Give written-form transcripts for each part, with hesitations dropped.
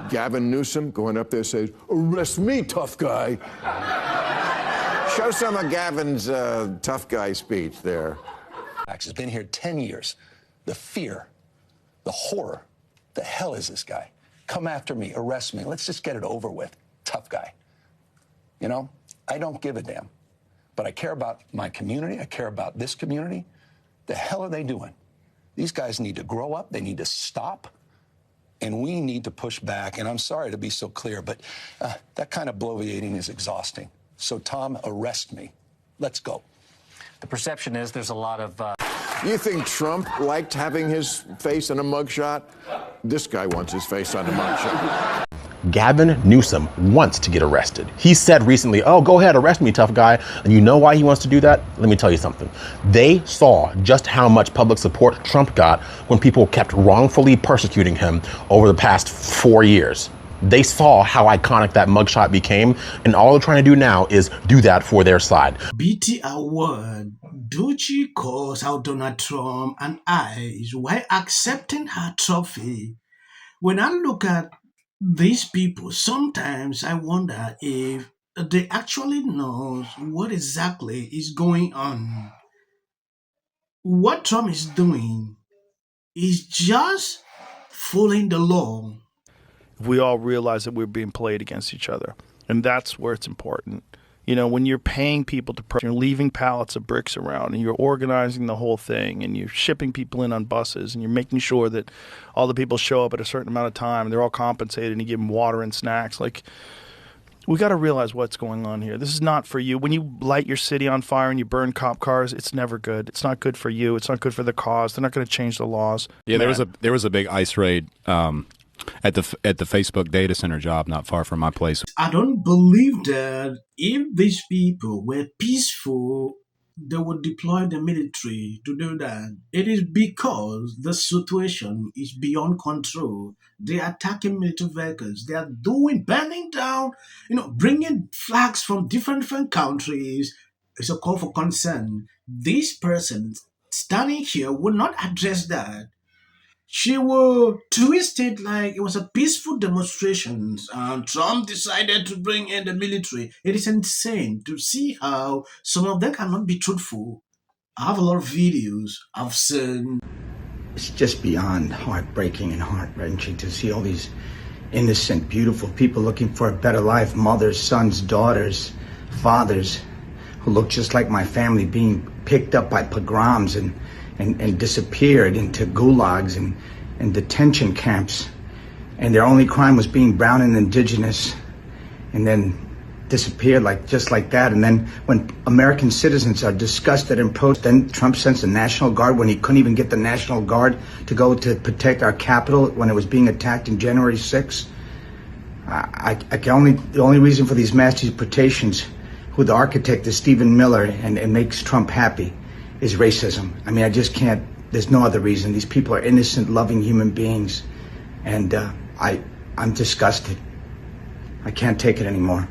Gavin Newsom going up there says, "Arrest me, tough guy." Show some of Gavin's tough guy speech there. Has been here 10 years. The fear, the horror, the hell is this guy? Come after me, arrest me. Let's just get it over with. Tough guy. You know, I don't give a damn. But I care about my community. I care about this community. The hell are they doing? These guys need to grow up. They need to stop. And we need to push back. And I'm sorry to be so clear, but that kind of bloviating is exhausting. So, Tom, arrest me. Let's go. The perception is there's a lot of... You think Trump liked having his face in a mugshot? This guy wants his face on a mugshot. Gavin Newsom wants to get arrested. He said recently, "Oh, go ahead, arrest me, tough guy." And you know why he wants to do that? Let me tell you something. They saw just how much public support Trump got when people kept wrongfully persecuting him over the past 4 years. They saw how iconic that mugshot became, and all they're trying to do now is do that for their side. BT Award, Ducci calls out Donald Trump and eyes while accepting her trophy. When I look at these people, sometimes I wonder if they actually know what exactly is going on. What Trump is doing is just following the law. We all realize that we're being played against each other. And that's where it's important. You know, when you're paying people to you're leaving pallets of bricks around and you're organizing the whole thing and you're shipping people in on buses and you're making sure that all the people show up at a certain amount of time and they're all compensated and you give them water and snacks. Like, we got to realize what's going on here. This is not for you. When you light your city on fire and you burn cop cars, it's never good. It's not good for you. It's not good for the cause. They're not going to change the laws. Yeah, there was a big ICE raid at the Facebook data center job not far from my place. I don't believe that if these people were peaceful, they would deploy the military to do that. It is because the situation is beyond control. They are attacking military vehicles. They are burning down, bringing flags from different countries. It's a call for concern. This person standing here will not address that. She will twist it like it was a peaceful demonstration. Trump decided to bring in the military. It is insane to see how some of them cannot be truthful. I have a lot of videos I've seen. It's just beyond heartbreaking and heart-wrenching to see all these innocent, beautiful people looking for a better life, mothers, sons, daughters, fathers, who look just like my family being picked up by pogroms and disappeared into gulags and detention camps. And their only crime was being brown and indigenous, and then disappeared just like that. And then when American citizens are disgusted and protest, then Trump sends the National Guard when he couldn't even get the National Guard to go to protect our Capitol when it was being attacked in January 6th. The only reason for these mass deportations, who the architect is Stephen Miller and makes Trump happy, is racism. I mean, I just can't, there's no other reason. These people are innocent, loving human beings. And I'm disgusted. I can't take it anymore.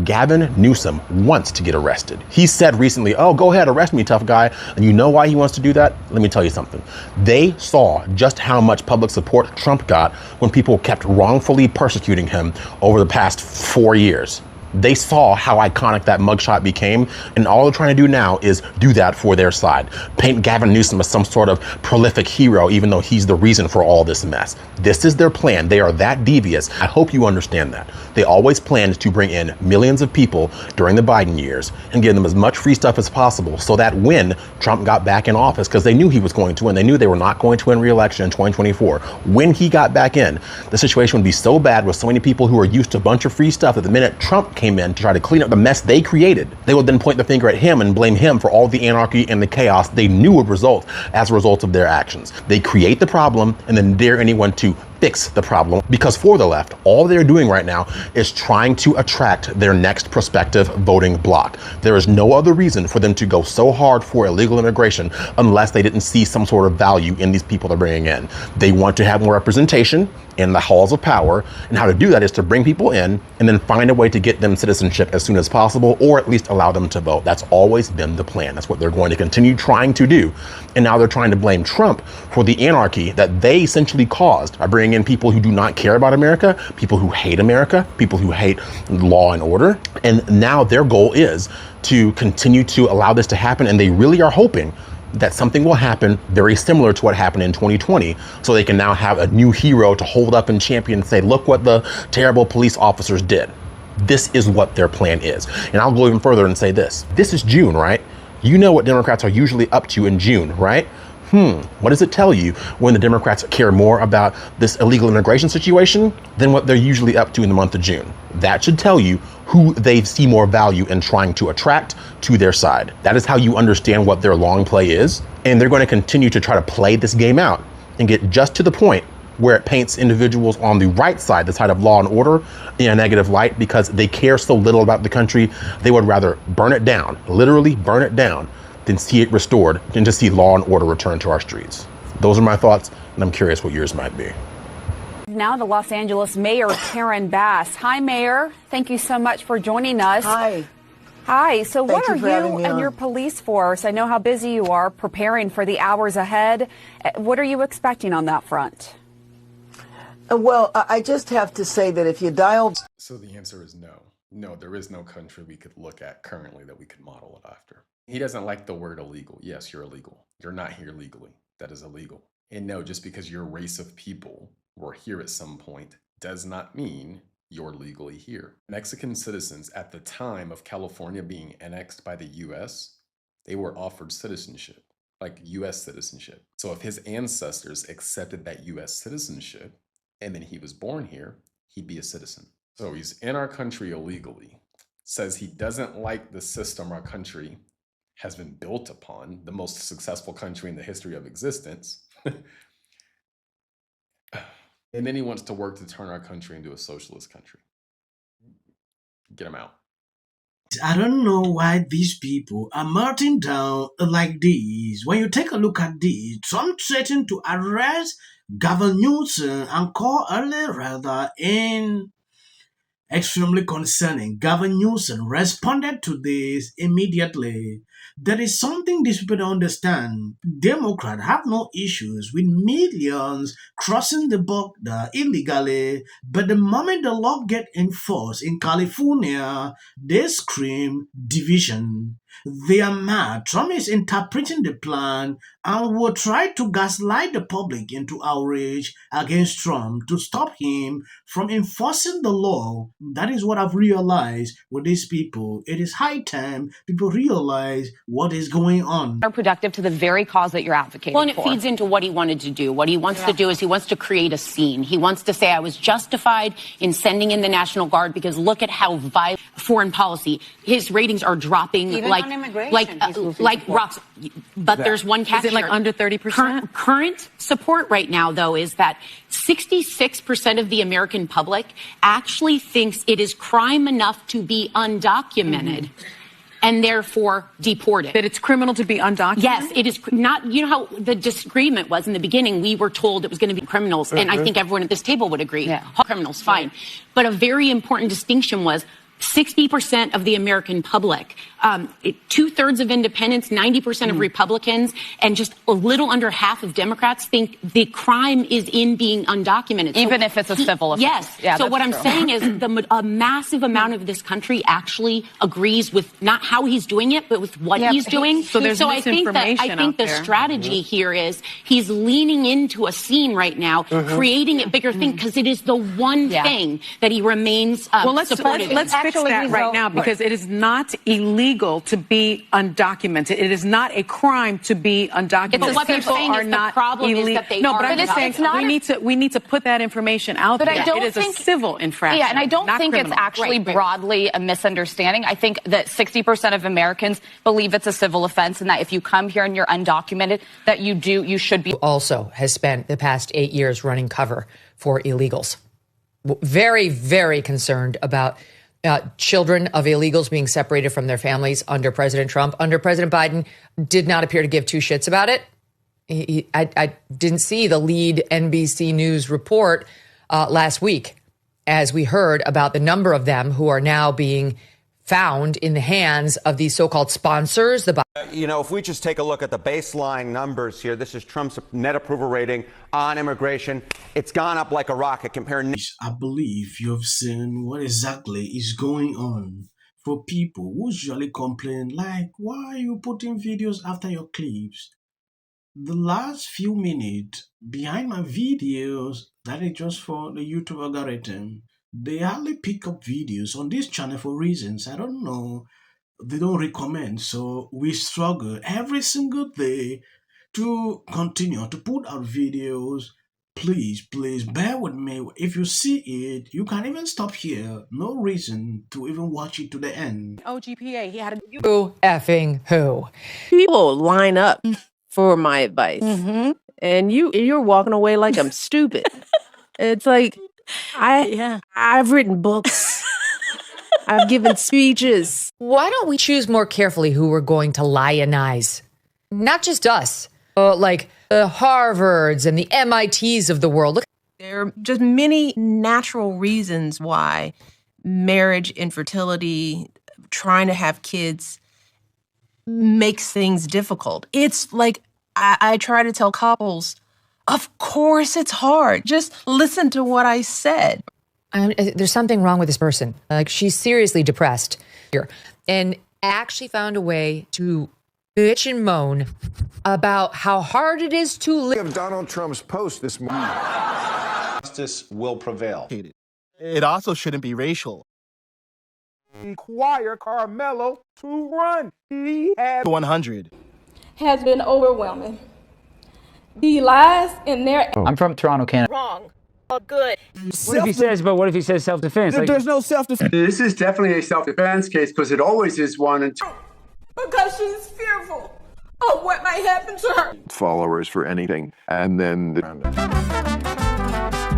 Gavin Newsom wants to get arrested. He said recently, "Oh, go ahead, arrest me, tough guy." And you know why he wants to do that? Let me tell you something. They saw just how much public support Trump got when people kept wrongfully persecuting him over the past 4 years. They saw how iconic that mugshot became, and all they're trying to do now is do that for their side. Paint Gavin Newsom as some sort of prolific hero, even though he's the reason for all this mess. This is their plan. They are that devious. I hope you understand that. They always planned to bring in millions of people during the Biden years and give them as much free stuff as possible so that when Trump got back in office, because they knew he was going to, and they knew they were not going to win re-election in 2024, when he got back in, the situation would be so bad with so many people who are used to a bunch of free stuff that the minute Trump came in to try to clean up the mess they created, they would then point the finger at him and blame him for all the anarchy and the chaos they knew would result as a result of their actions. They create the problem and then dare anyone to fix the problem, because for the left, all they're doing right now is trying to attract their next prospective voting bloc. There is no other reason for them to go so hard for illegal immigration unless they didn't see some sort of value in these people they're bringing in. They want to have more representation in the halls of power, and how to do that is to bring people in and then find a way to get them citizenship as soon as possible, or at least allow them to vote. That's always been the plan. That's what they're going to continue trying to do. And now they're trying to blame Trump for the anarchy that they essentially caused by bringing bring in people who do not care about America, people who hate America, people who hate law and order. And now their goal is to continue to allow this to happen. And they really are hoping that something will happen very similar to what happened in 2020. So they can now have a new hero to hold up and champion and say, look what the terrible police officers did. This is what their plan is. And I'll go even further and say this. This is June, right? You know what Democrats are usually up to in June, right? What does it tell you when the Democrats care more about this illegal immigration situation than what they're usually up to in the month of June? That should tell you who they see more value in trying to attract to their side. That is how you understand what their long play is. And they're going to continue to try to play this game out and get just to the point where it paints individuals on the right side, the side of law and order, in a negative light because they care so little about the country. They would rather burn it down, literally burn it down, than see it restored, than to see law and order return to our streets. Those are my thoughts, and I'm curious what yours might be. Now to Los Angeles Mayor Karen Bass. Hi, Mayor. Thank you so much for joining us. Hi. Hi. So Thank what are you for having you me and on. your police force? I know how busy you are preparing for the hours ahead. What are you expecting on that front? Well, I just have to say that if you dial... So the answer is no. No, there is no country we could look at currently that we could model it after. He doesn't like the word illegal. Yes, you're illegal. You're not here legally. That is illegal. And no, just because your race of people were here at some point does not mean you're legally here. Mexican citizens at the time of California being annexed by the US, they were offered citizenship, like US citizenship. So if his ancestors accepted that US citizenship and then he was born here, he'd be a citizen. So he's in our country illegally, says he doesn't like the system our country has been built upon, the most successful country in the history of existence. And then he wants to work to turn our country into a socialist country. Get him out. I don't know why these people are melting down like this. When you take a look at this, Trump threatened to arrest Gavin Newsom and call early rather in extremely concerning. Gavin Newsom responded to this immediately. There is something these people don't understand. Democrats have no issues with millions crossing the border illegally, but the moment the law gets enforced in California, they scream division. They are mad. Trump is interpreting the plan and will try to gaslight the public into outrage against Trump to stop him from enforcing the law. That is what I've realized with these people. It is high time people realize what is going on. Are productive to the very cause that you're advocating for. Well, and it feeds into what he wanted to do. What he wants to do is he wants to create a scene. He wants to say, I was justified in sending in the National Guard because look at how violent foreign policy. His ratings are dropping. Even like on immigration, like rocks. But there's one catch. Is it like here. under 30%? Current support right now, though, is that 66% of the American public actually thinks it is crime enough to be undocumented. And therefore deported. That it's criminal to be undocumented? Yes, it is not. You know how the disagreement was in the beginning? We were told it was going to be criminals, and I think everyone at this table would agree. Yeah. Criminals, fine. But a very important distinction was 60% of the American public, 2/3 of independents, 90% of Republicans, and just a little under half of Democrats think the crime is in being undocumented. Even if it's a civil offense. Yes. Yeah, so what I'm true. saying is a massive amount of this country actually agrees with not how he's doing it, but with what he's doing. So there's I think the strategy here is he's leaning into a scene right now, creating a bigger thing because it is the one thing that he remains supportive in. Let's fix that right now because it is not illegal to be undocumented. It is not a crime to be undocumented. But what they're saying is the problem is that they no, are. but I'm just saying we need to put that information out there. It is a civil infraction. Yeah, and I don't think criminal. it's actually broadly a misunderstanding. I think that 60% of Americans believe it's a civil offense and that if you come here and you're undocumented, that you should be. Also has spent the past 8 years running cover for illegals. Very, very concerned about children of illegals being separated from their families under President Trump. Under President Biden, did not appear to give two shits about it. I didn't see the lead NBC News report last week as we heard about the number of them who are now being found in the hands of these so-called sponsors. You know, if we just take a look at the baseline numbers here, this is Trump's net approval rating on immigration. It's gone up like a rocket compared. I believe you've seen what exactly is going on for people who usually complain, like, why are you putting videos after your clips? The last few minutes behind my videos, that is just for the YouTube algorithm, they hardly pick up videos on this channel for reasons I don't know. They don't recommend, so we struggle every single day to continue to put out videos. Please bear with me. If you see it, you can even stop here. No reason to even watch it to the end. OGPA, he had a Who effing who? people line up for my advice, and you're walking away like I'm stupid. It's like I've written books, I've given speeches. Why don't we choose more carefully who we're going to lionize? Not just us, like the Harvards and the MITs of the world. Look, There are just many natural reasons why marriage, infertility, trying to have kids makes things difficult. It's like I try to tell couples, of course it's hard. Just listen to what I said. there's something wrong with this person. Like, she's seriously depressed here, and actually found a way to bitch and moan about how hard it is to live. Of Donald Trump's post this morning. Justice will prevail. It also shouldn't be racial. Require Carmelo to run. He had 100. Has been overwhelming. The lies in their I'm from Toronto, Canada. wrong or good. What if he says, but what if he says self-defense? There's no self-defense. This is definitely a self-defense case because it always is one. Because she's fearful of what might happen to her. Followers for anything. And then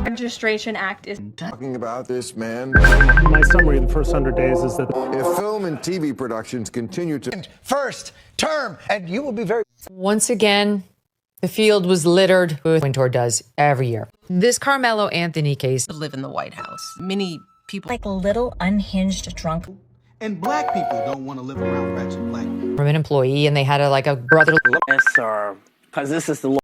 Registration Act is talking about this man. My summary of the first 100 days is that if film and TV productions continue to first term, and you will be very. Once again, the field was littered with Wintour does every year. This Carmelo Anthony case. Live in the White House. Many people like a little unhinged drunk. And black people don't want to live around ratchet black people. From an employee, and they had a brother. Yes, sir. Because this is the